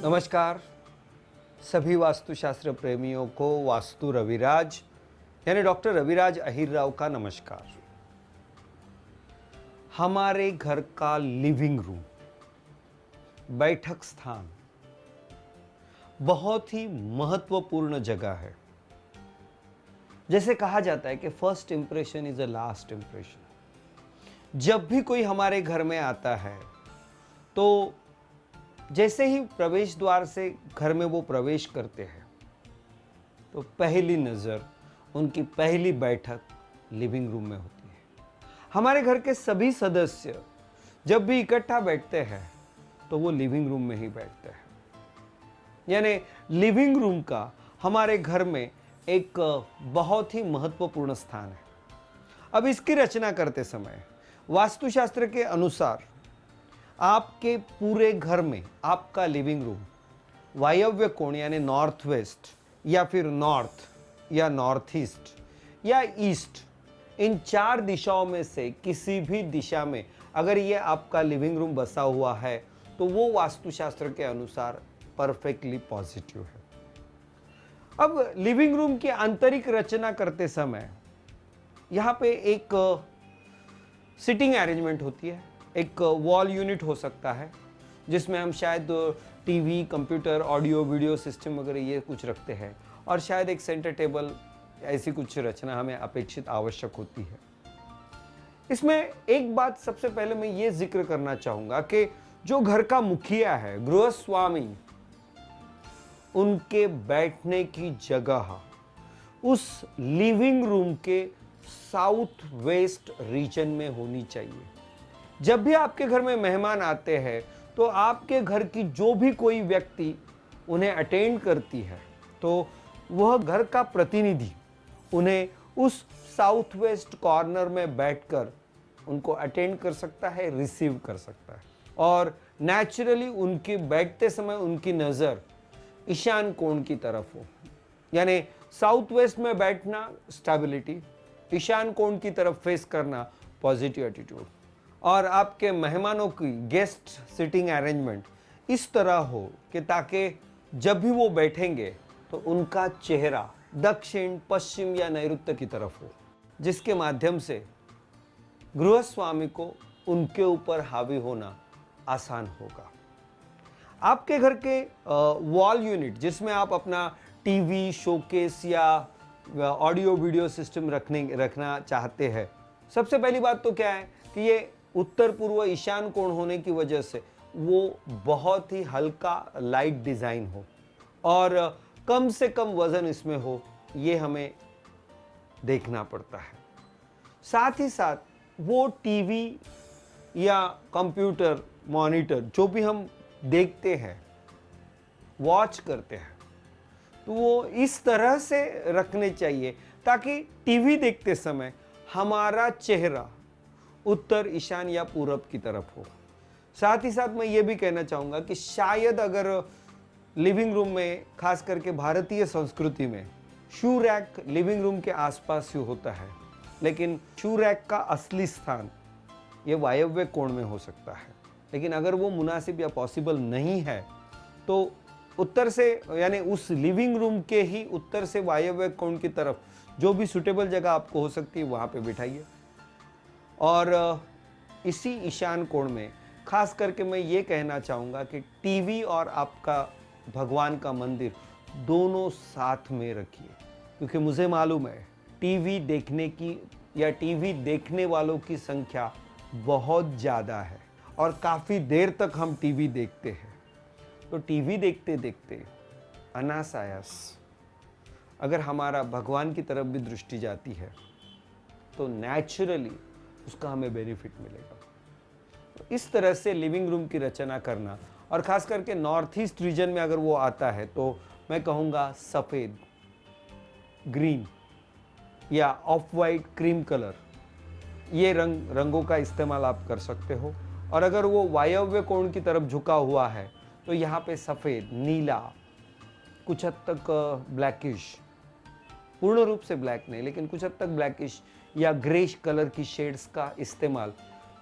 नमस्कार सभी वास्तुशास्त्र प्रेमियों को वास्तु रविराज यानी डॉक्टर रविराज अहिर राव का नमस्कार। हमारे घर का लिविंग रूम, बैठक स्थान बहुत ही महत्वपूर्ण जगह है। जैसे कहा जाता है कि first impression is a last impression. जब भी कोई हमारे घर में आता है तो जैसे ही प्रवेश द्वार से घर में वो प्रवेश करते हैं तो पहली नज़र, उनकी पहली बैठक लिविंग रूम में होती है। हमारे घर के सभी सदस्य जब भी इकट्ठा बैठते हैं तो वो लिविंग रूम में ही बैठते हैं। यानी लिविंग रूम का हमारे घर में एक बहुत ही महत्वपूर्ण स्थान है। अब इसकी रचना करते समय वास्तुशास्त्र के अनुसार आपके पूरे घर में आपका लिविंग रूम वायव्य कोण यानी नॉर्थ वेस्ट या फिर नॉर्थ या नॉर्थ ईस्ट या ईस्ट, इन चार दिशाओं में से किसी भी दिशा में अगर ये आपका लिविंग रूम बसा हुआ है तो वो वास्तुशास्त्र के अनुसार परफेक्टली पॉजिटिव है। अब लिविंग रूम की आंतरिक रचना करते समय यहाँ पे एक सिटिंग अरेंजमेंट होती है। एक वॉल यूनिट हो सकता है जिसमें हम शायद TV, computer, audio video system वगैरह ये कुछ रखते हैं, और शायद एक सेंटर टेबल, ऐसी कुछ रचना हमें अपेक्षित आवश्यक होती है। इसमें एक बात सबसे पहले मैं ये जिक्र करना चाहूँगा कि जो घर का मुखिया है, गृहस्वामी, उनके बैठने की जगह उस लिविंग रूम के साउथ वेस्ट रीजन में होनी चाहिए। जब भी आपके घर में मेहमान आते हैं तो आपके घर की जो भी कोई व्यक्ति उन्हें अटेंड करती है तो वह घर का प्रतिनिधि उन्हें उस साउथ वेस्ट कॉर्नर में बैठकर उनको अटेंड कर सकता है, रिसीव कर सकता है। और नेचुरली उनके बैठते समय उनकी नज़र ईशान कोण की तरफ हो, यानी साउथ वेस्ट में बैठना स्टेबिलिटी, ईशान कोण की तरफ फेस करना पॉजिटिव एटीट्यूड, और आपके मेहमानों की गेस्ट सिटिंग अरेंजमेंट इस तरह हो कि ताकि जब भी वो बैठेंगे तो उनका चेहरा दक्षिण, पश्चिम या नैऋत्य की तरफ हो, जिसके माध्यम से गृहस्वामी को उनके ऊपर हावी होना आसान होगा। आपके घर के वॉल यूनिट जिसमें आप अपना टीवी, शोकेस या ऑडियो वीडियो सिस्टम रखना चाहते हैं, सबसे पहली बात तो क्या है कि ये उत्तर पूर्व ईशान कोण होने की वजह से वो बहुत ही हल्का लाइट डिज़ाइन हो और कम से कम वज़न इसमें हो, ये हमें देखना पड़ता है। साथ ही साथ वो टीवी या कंप्यूटर, मॉनिटर जो भी हम देखते हैं, वॉच करते हैं, तो वो इस तरह से रखने चाहिए ताकि टीवी देखते समय हमारा चेहरा उत्तर, ईशान या पूरब की तरफ हो। साथ ही साथ मैं ये भी कहना चाहूँगा कि शायद अगर लिविंग रूम में, खास करके भारतीय संस्कृति में, शू रैक लिविंग रूम के आसपास ही होता है, लेकिन शू रैक का असली स्थान ये वायव्य कोण में हो सकता है। लेकिन अगर वो मुनासिब या पॉसिबल नहीं है तो उत्तर से, यानी उस लिविंग रूम के ही उत्तर से वायव्य कोण की तरफ जो भी सुटेबल जगह आपको हो सकती है वहाँ पे बिठाइए। और इसी ईशान कोण में खास करके मैं ये कहना चाहूँगा कि टीवी और आपका भगवान का मंदिर दोनों साथ में रखिए, क्योंकि मुझे मालूम है टीवी देखने की या टीवी देखने वालों की संख्या बहुत ज़्यादा है और काफ़ी देर तक हम टीवी देखते हैं। तो टीवी देखते देखते अनायास अगर हमारा भगवान की तरफ भी दृष्टि जाती है तो नेचुरली उसका हमें बेनिफिट मिलेगा। तो इस तरह से लिविंग रूम की रचना करना, और ख़ास करके नॉर्थ ईस्ट रीजन में अगर वो आता है तो मैं कहूँगा सफ़ेद, ग्रीन या ऑफ वाइट, क्रीम कलर, ये रंगों का इस्तेमाल आप कर सकते हो। और अगर वो वायव्य कोण की तरफ झुका हुआ है तो यहाँ पे सफ़ेद, नीला, कुछ हद तक ब्लैकिश, पूर्ण रूप से ब्लैक नहीं लेकिन कुछ हद तक ब्लैकिश या ग्रेश कलर की शेड्स का इस्तेमाल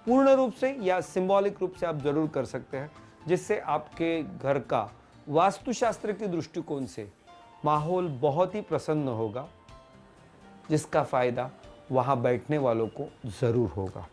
पूर्ण रूप से या सिंबॉलिक रूप से आप जरूर कर सकते हैं, जिससे आपके घर का वास्तुशास्त्र के दृष्टिकोण से माहौल बहुत ही प्रसन्न होगा, जिसका फायदा वहां बैठने वालों को जरूर होगा।